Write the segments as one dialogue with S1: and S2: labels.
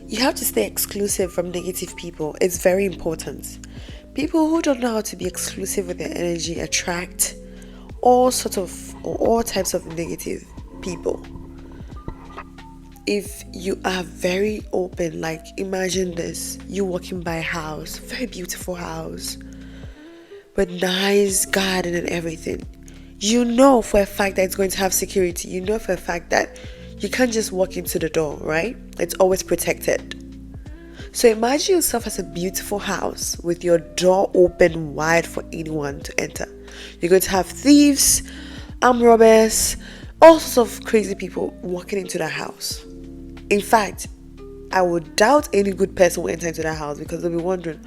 S1: You have to stay exclusive from negative people. It's very important. People who don't know how to be exclusive with their energy attract all types of negative people. If you are very open, like imagine this, you walking by a house, very beautiful house, with nice garden and everything. You know for a fact that it's going to have security. You know for a fact that you can't just walk into the door, right? It's always protected. So imagine yourself as a beautiful house with your door open wide for anyone to enter. You're going to have thieves, armed robbers, all sorts of crazy people walking into that house. In fact, I would doubt any good person will enter into that house because they'll be wondering,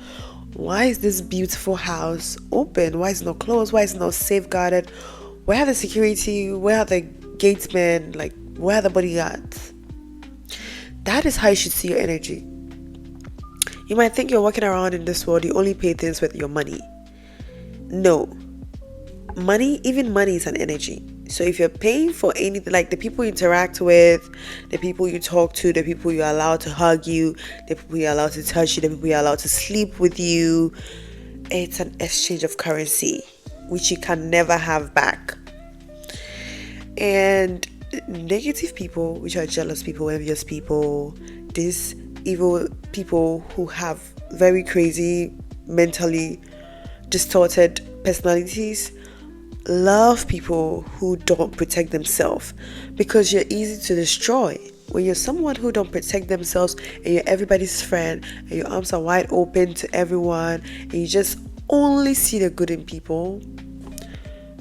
S1: why is this beautiful house open? Why is it not closed? Why is it not safeguarded? Where are the security? Where are the gatesmen? Like, where are the bodyguards? That is how you should see your energy. You might think you're walking around in this world, you only pay things with your money. No. Even money is an energy. So if you're paying for anything, like the people you interact with, the people you talk to, the people you're allowed to hug you, the people you're allowed to touch you, the people you're allowed to sleep with you, it's an exchange of currency, which you can never have back. And negative people, which are jealous people, envious people, these evil people who have very crazy, mentally distorted personalities, love people who don't protect themselves because you're easy to destroy. When you're someone who don't protect themselves and you're everybody's friend and your arms are wide open to everyone and you just only see the good in people,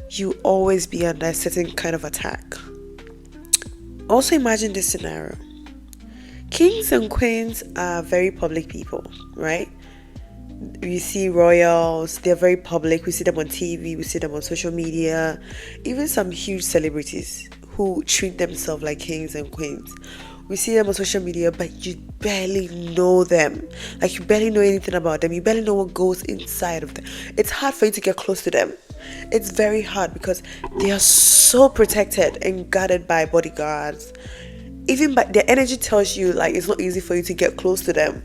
S1: you always be under a certain kind of attack. Also imagine this scenario. Kings and queens are very public people, right? We see royals, they're very public. We see them on TV, we see them on social media. Even some huge celebrities who treat themselves like kings and queens. We see them on social media, but you barely know them. Like, you barely know anything about them. You barely know what goes inside of them. It's hard for you to get close to them. It's very hard because they are so protected and guarded by bodyguards. Even by their energy tells you, like, it's not easy for you to get close to them.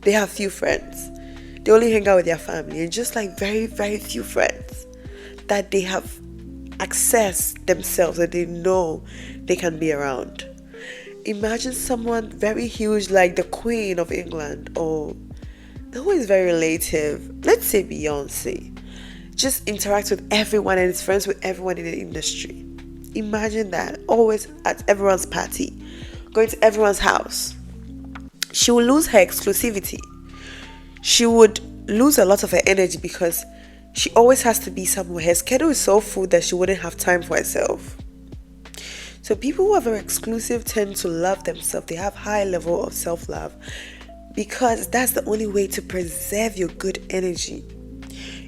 S1: They have few friends. They only hang out with their family, and just like very, very few friends that they have access themselves and they know they can be around. Imagine someone very huge like the Queen of England, or who is very relative, let's say Beyonce, just interacts with everyone and is friends with everyone in the industry. Imagine that, always at everyone's party, going to everyone's house. She will lose her exclusivity. She would lose a lot of her energy because she always has to be somewhere. Her schedule is so full that she wouldn't have time for herself. So people who are very exclusive tend to love themselves. They have high level of self-love because that's the only way to preserve your good energy.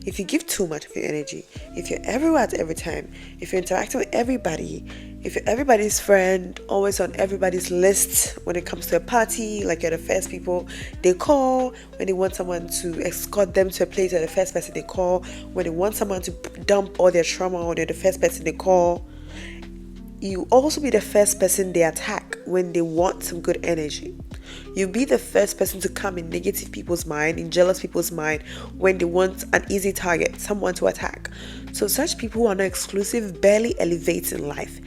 S1: If you give too much of your energy, if you're everywhere at every time, if you're interacting with everybody, if you're everybody's friend, always on everybody's list when it comes to a party, like you're the first people they call, when they want someone to escort them to a place, you're the first person they call, when they want someone to dump all their trauma on, you're the first person they call, you also be the first person they attack when they want some good energy. You'll be the first person to come in negative people's mind, in jealous people's mind, when they want an easy target, someone to attack. So such people who are not exclusive barely elevate in life.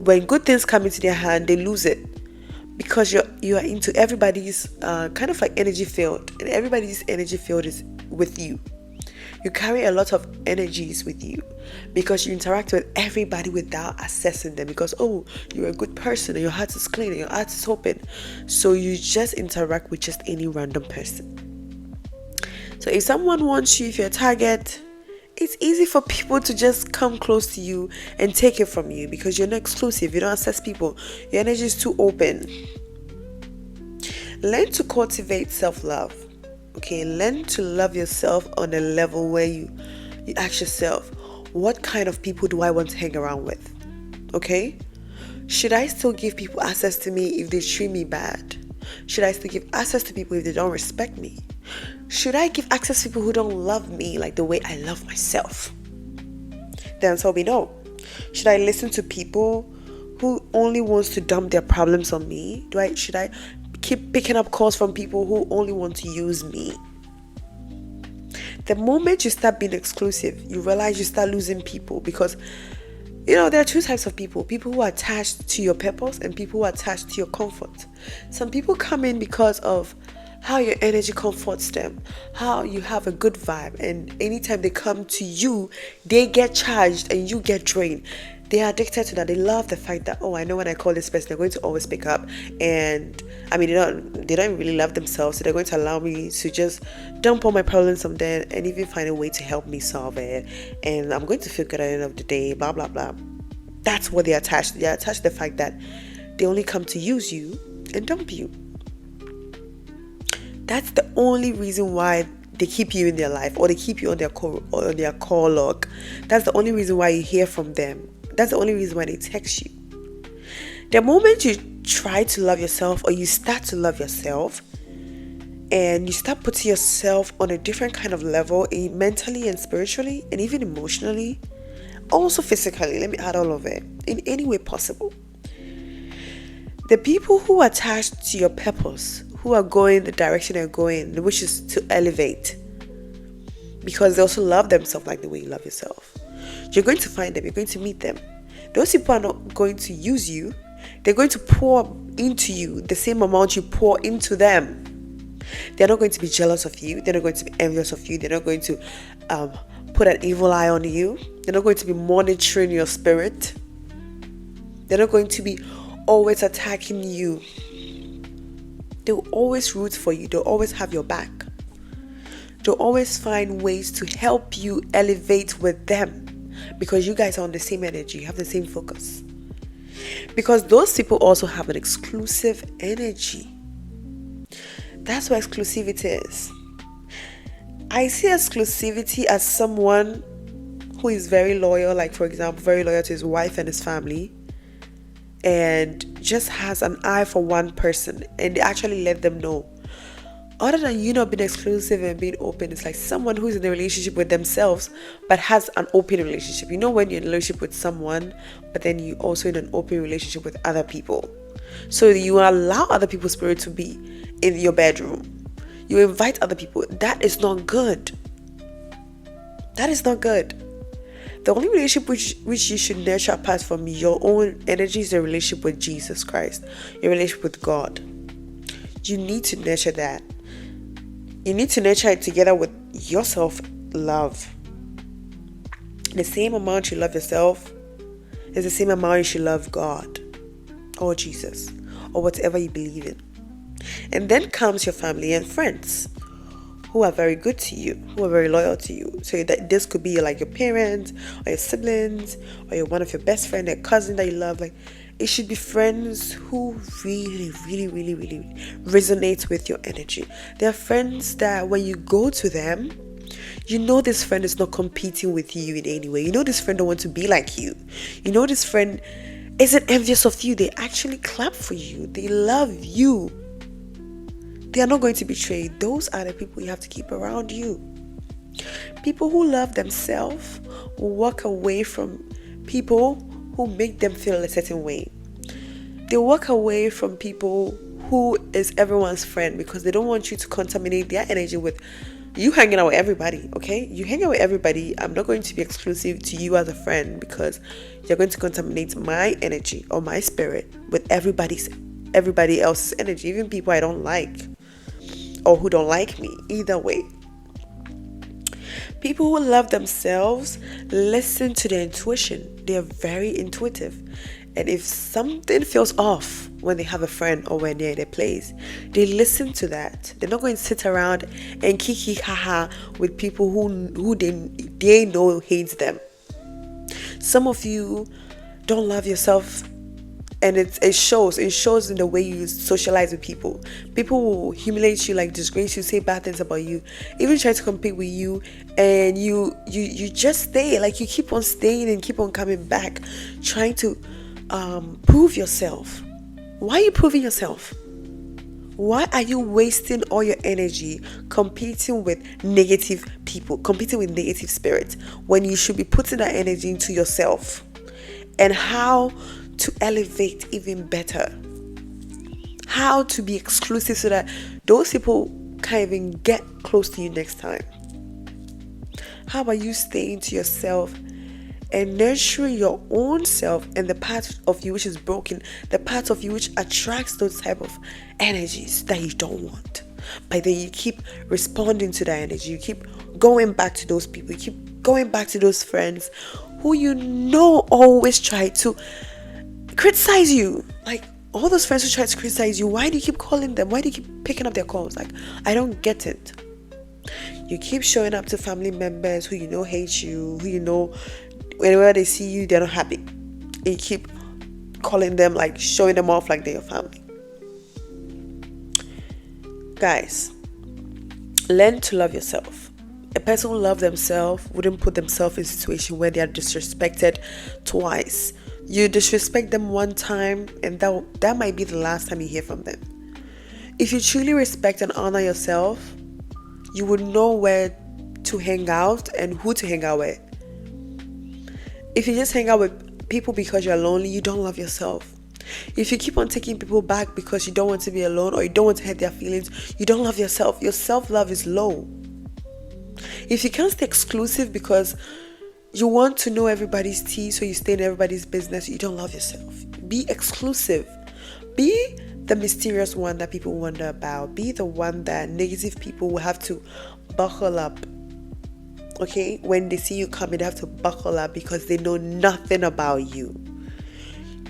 S1: When good things come into their hand, they lose it because you are into everybody's kind of like energy field, and everybody's energy field is with you. You carry a lot of energies with you because you interact with everybody without assessing them, because you're a good person and your heart is clean and your heart is open, so you just interact with just any random person. So if someone wants you, if you're a target, it's easy for people to just come close to you and take it from you because you're not exclusive. You don't assess people. Your energy is too open. Learn to cultivate self-love. Okay, learn to love yourself on a level where you ask yourself, what kind of people do I want to hang around with? Okay? Should I still give people access to me if they treat me bad? Should I still give access to people if they don't respect me? Should I give access to people who don't love me like the way I love myself? The answer will be no. Should I listen to people who only wants to dump their problems on me? Should I keep picking up calls from people who only want to use me. The moment you start being exclusive, you realize you start losing people, because there are two types of people who are attached to your purpose and people who are attached to your comfort. Some people come in because of how your energy comforts them, how you have a good vibe, and anytime they come to you, they get charged and you get drained. They are addicted to that. They love the fact that, I know when I call this person, they're going to always pick up. And they don't really love themselves, so they're going to allow me to just dump all my problems on them and even find a way to help me solve it. And I'm going to feel good at the end of the day, blah, blah, blah. That's what they're attached to. They're attached to the fact that they only come to use you and dump you. That's the only reason why they keep you in their life, or they keep you on their call log. That's the only reason why you hear from them. That's the only reason why they text you. The moment you try to love yourself, or you start to love yourself, and you start putting yourself on a different kind of level, mentally and spiritually, and even emotionally, also physically, let me add all of it, in any way possible. The people who are attached to your purpose, who are going the direction they're going, which is to elevate, because they also love themselves like the way you love yourself. You're going to find them, you're going to meet them. Those people are not going to use you. They're going to pour into you the same amount you pour into them. They're not going to be jealous of you. They're not going to be envious of you. They're not going to put an evil eye on you. They're not going to be monitoring your spirit. They're not going to be always attacking you. They'll always root for you. They'll always have your back. They'll always find ways to help you elevate with them, because you guys are on the same energy, you have the same focus. Because those people also have an exclusive energy. That's what exclusivity is. I see exclusivity as someone who is very loyal, like for example, very loyal to his wife and his family, and just has an eye for one person, and they actually let them know. Other than you not being exclusive and being open, it's like someone who's in a relationship with themselves but has an open relationship. When you're in a relationship with someone, but then you also in an open relationship with other people. So you allow other people's spirit to be in your bedroom. You invite other people. That is not good. That is not good. The only relationship which you should nurture apart from your own energy is the relationship with Jesus Christ, your relationship with God. You need to nurture that. You need to nurture it together with your self-love. The same amount you love yourself is the same amount you should love God or Jesus or whatever you believe in. And then comes your family and friends who are very good to you, who are very loyal to you. So that this could be like your parents or your siblings or one of your best friends, a cousin that you love. Like, it should be friends who really, really, really, really resonate with your energy. There are friends that when you go to them, this friend is not competing with you in any way. This friend don't want to be like you. This friend isn't envious of you. They actually clap for you. They love you. They are not going to betray. Those are the people you have to keep around you. People who love themselves will walk away from people who make them feel a certain way. They walk away from people who is everyone's friend, because they don't want you to contaminate their energy with you hanging out with everybody, okay? You hang out with everybody. I'm not going to be exclusive to you as a friend, because you're going to contaminate my energy or my spirit with everybody else's energy, even people I don't like or who don't like me. Either way. People who love themselves listen to their intuition. They are very intuitive. And if something feels off when they have a friend or when they're in a place, they listen to that. They're not going to sit around and kiki haha with people who they know hates them. Some of you don't love yourself, and it shows in the way you socialize with people. People will humiliate you, like disgrace you, say bad things about you, even try to compete with you, and you just stay. Like, you keep on staying and keep on coming back, trying to prove yourself. Why are you proving yourself? Why are you wasting all your energy competing with negative people, competing with negative spirits, when you should be putting that energy into yourself and how to elevate even better? how to be exclusive so that those people can't even get close to you next time. How about you staying to yourself and nurturing your own self and the part of you which is broken, the part of you which attracts those type of energies that you don't want. But then you keep responding to that energy. You keep going back to those people. You keep going back to those friends who you know always try to criticize you. Like all those friends who try to criticize you, why do you keep calling them? Why do you keep picking up their calls? Like, I don't get it. You keep showing up to family members who you know hate you, who you know whenever they see you, they're not happy. And you keep calling them, like showing them off like they're your family. Guys, learn to love yourself. A person who loves themselves wouldn't put themselves in a situation where they are disrespected twice. You disrespect them one time and that might be the last time you hear from them. If you truly respect and honor yourself, you would know where to hang out and who to hang out with. If you just hang out with people because you're lonely, you don't love yourself. If you keep on taking people back because you don't want to be alone or you don't want to hurt their feelings, you don't love yourself. Your self-love is low. If you can't stay exclusive because you want to know everybody's tea, so you stay in everybody's business, you don't love yourself. Be exclusive. Be the mysterious one that people wonder about. Be the one that negative people will have to buckle up. Okay? When they see you coming, they have to buckle up because they know nothing about you.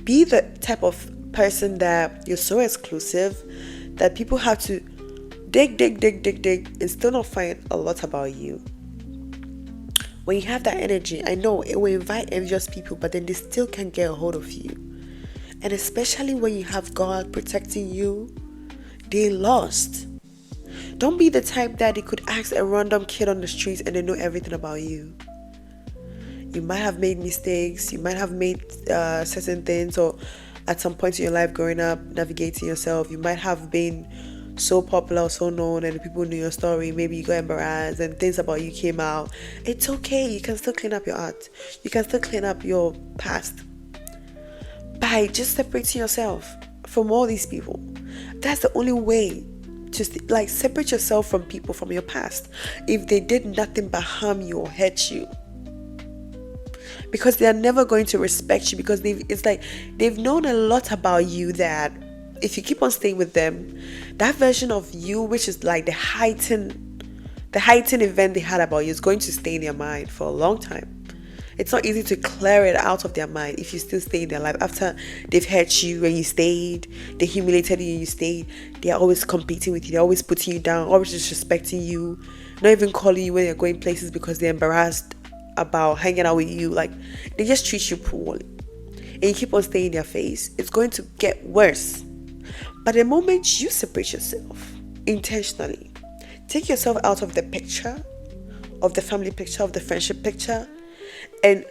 S1: Be the type of person that you're so exclusive that people have to dig and still not find a lot about you. When you have that energy, I know it will invite envious people, but then they still can't get a hold of you. And especially when you have God protecting you, they lost. Don't be the type that they could ask a random kid on the streets and they know everything about you. You might have made mistakes, you might have made certain things, or at some point in your life growing up, navigating yourself, you might have been so popular or so known and people knew your story. Maybe you got embarrassed and things about you came out. It's okay. You can still clean up your art. You can still clean up your past by just separating yourself from all these people. That's the only way to separate yourself from people from your past if they did nothing but harm you or hurt you, because they are never going to respect you, because they've known a lot about you that if you keep on staying with them, that version of you, which is like the heightened event they had about you, is going to stay in their mind for a long time. It's not easy to clear it out of their mind if you still stay in their life after they've hurt you and you stayed, they humiliated you and you stayed. They are always competing with you, they're always putting you down, always disrespecting you, not even calling you when you're going places because they're embarrassed about hanging out with you. Like, they just treat you poorly and you keep on staying in their face, it's going to get worse. But the moment you separate yourself intentionally, take yourself out of the picture, of the family picture, of the friendship picture, and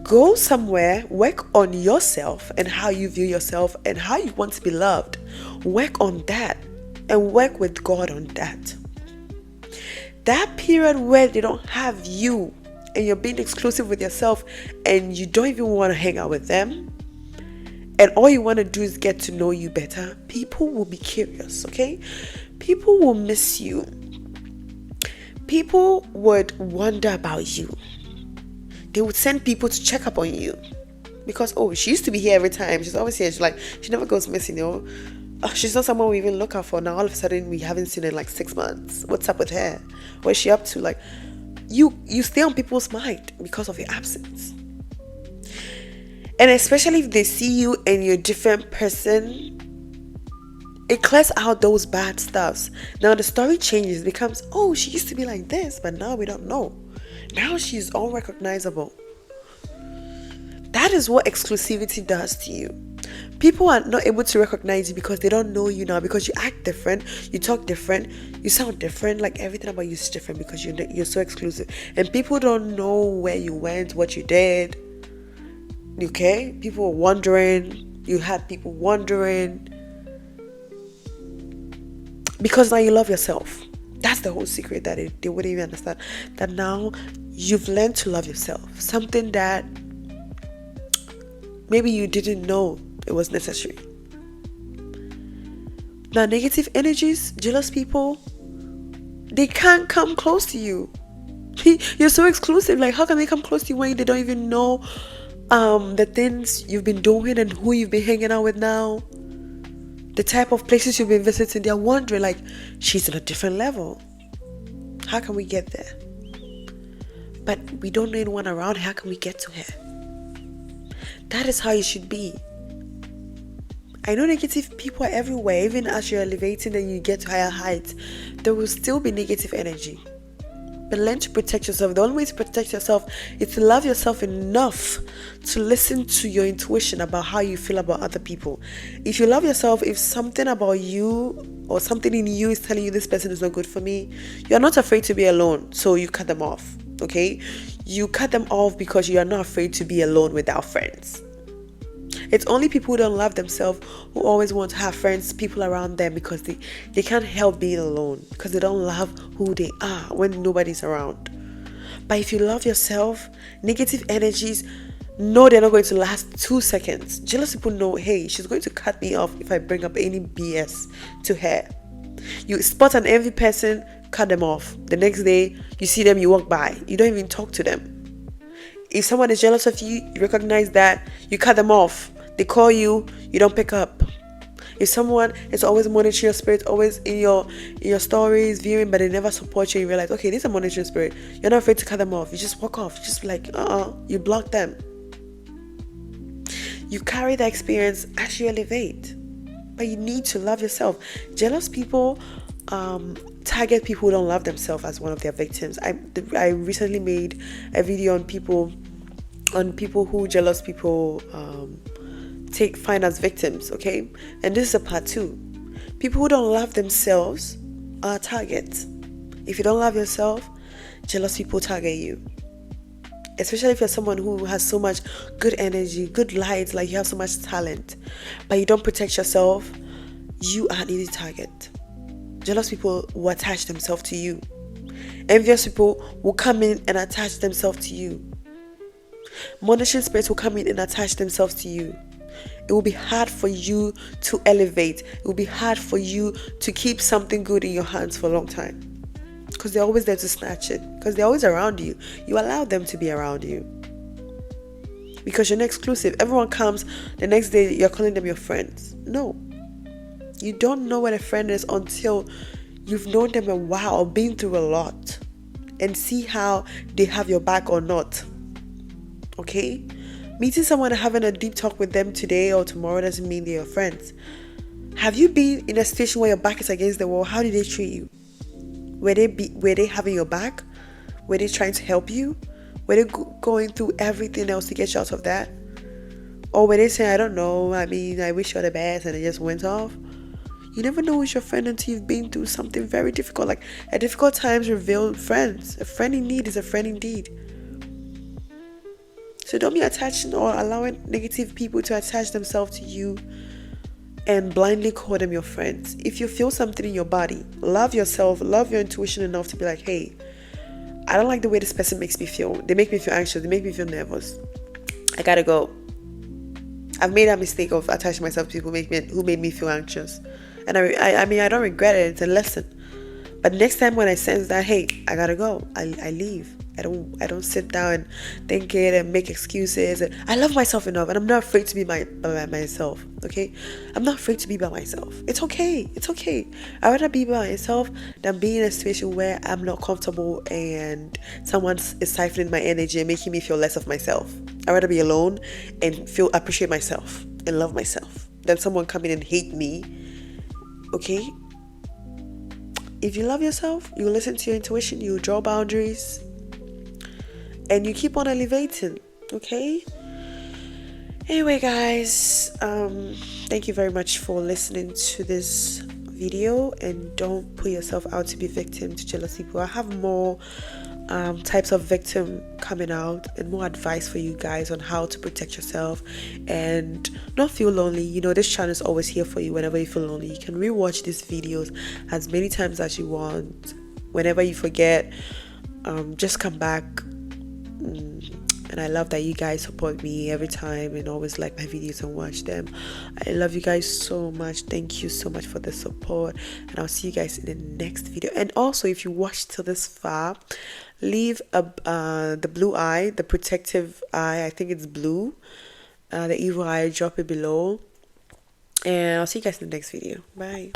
S1: go somewhere, work on yourself and how you view yourself and how you want to be loved. Work on that and work with God on that. That period where they don't have you and you're being exclusive with yourself and you don't even want to hang out with them, and all you want to do is get to know you better, people will be curious, okay? People will miss you. People would wonder about you. They would send people to check up on you because, oh, she used to be here every time. She's always here. She never goes missing, you know. Oh, she's not someone we even look out for. Now all of a sudden we haven't seen her in like 6 months. What's up with her? What's she up to? Like, you stay on people's mind because of your absence. And especially if they see you and you're a different person, it clears out those bad stuffs. Now the story changes. It becomes, oh, she used to be like this, but now we don't know. Now she's unrecognizable. That is what exclusivity does to you. People are not able to recognize you because they don't know you now, because you act different, you talk different, you sound different, like everything about you is different because you're so exclusive. And people don't know where you went, what you did. Okay? People are wondering. You had people wondering. Because now you love yourself. That's the whole secret that they wouldn't even understand. That now you've learned to love yourself. Something that maybe you didn't know it was necessary. Now, negative energies, jealous people, they can't come close to you. You're so exclusive. Like, how can they come close to you when they don't even know the things you've been doing and who you've been hanging out with now, the type of places you've been visiting? They're wondering, like, she's on a different level. How can we get there? But we don't know anyone around. How can we get to her? That is how it should be. I know negative people are everywhere. Even as you're elevating and you get to higher heights, there will still be negative energy. But learn to protect yourself. The only way to protect yourself is to love yourself enough to listen to your intuition about how you feel about other people. If you love yourself, if something about you or something in you is telling you this person is not good for me, you're not afraid to be alone, so you cut them off. Okay? You cut them off because you are not afraid to be alone without friends. It's only people who don't love themselves who always want to have friends, people around them, because they can't help being alone, because they don't love who they are when nobody's around. But if you love yourself, negative energies know they're not going to last 2 seconds. Jealous people know, hey, she's going to cut me off if I bring up any BS to her. You spot an envy person, cut them off. The next day, you see them, you walk by. You don't even talk to them. If someone is jealous of you, you recognize that, you cut them off. They call you, you don't pick up. If someone is always monitoring your spirit, always in your stories, viewing, but they never support you, you realize, okay, this is a monitoring spirit. You're not afraid to cut them off. You just walk off. You just like, you block them. You carry that experience as you elevate. But you need to love yourself. Jealous people target people who don't love themselves as one of their victims. I recently made a video on people who jealous people find as victims, okay? And this is a part 2. People who don't love themselves are targets. If you don't love yourself, jealous people target you. Especially if you're someone who has so much good energy, good light, like you have so much talent, but you don't protect yourself, you are an easy target. Jealous people will attach themselves to you. Envious people will come in and attach themselves to you. Monitoring spirits will come in and attach themselves to you. It will be hard for you to elevate. It will be hard for you to keep something good in your hands for a long time. Because they're always there to snatch it. Because they're always around you. You allow them to be around you. Because you're not exclusive. Everyone comes, the next day you're calling them your friends. No. You don't know what a friend is until you've known them a while, been through a lot, and see how they have your back or not. Okay? Meeting someone and having a deep talk with them today or tomorrow doesn't mean they're your friends. Have you been in a situation where your back is against the wall? How did they treat you? Were they having your back? Were they trying to help you? Were they going through everything else to get you out of that? Or were they saying, I don't know, I wish you all the best, and it just went off? You never know who's your friend until you've been through something very difficult. Like, at difficult times reveal friends. A friend in need is a friend indeed. So don't be attaching or allowing negative people to attach themselves to you and blindly call them your friends. If you feel something in your body, love yourself, love your intuition enough to be like, hey, I don't like the way this person makes me feel. They make me feel anxious. They make me feel nervous. I gotta go. I've made that mistake of attaching myself to people who made me feel anxious. And I don't regret it. It's a lesson. But next time when I sense that, hey, I gotta go, I leave. I don't sit down and think it and make excuses. And I love myself enough, and I'm not afraid to be by myself. Okay, I'm not afraid to be by myself. It's okay. I'd rather be by myself than be in a situation where I'm not comfortable and someone is siphoning my energy and making me feel less of myself. I'd rather be alone and appreciate myself and love myself than someone come in and hate me. Okay. If you love yourself, you listen to your intuition, you draw boundaries, and you keep on elevating. Okay? Anyway, guys, thank you very much for listening to this video, and don't put yourself out to be victim to jealous people. I have more types of victim coming out and more advice for you guys on how to protect yourself and not feel lonely. You know, this channel is always here for you whenever you feel lonely. You can rewatch these videos as many times as you want. Whenever you forget, just come back and and I love that you guys support me every time and always like my videos and watch them. I love you guys so much. Thank you so much for the support, and I'll see you guys in the next video. And also, if you watched till this far, leave the blue eye, the protective eye, I think it's blue, the evil eye, drop it below, and I'll see you guys in the next video. Bye.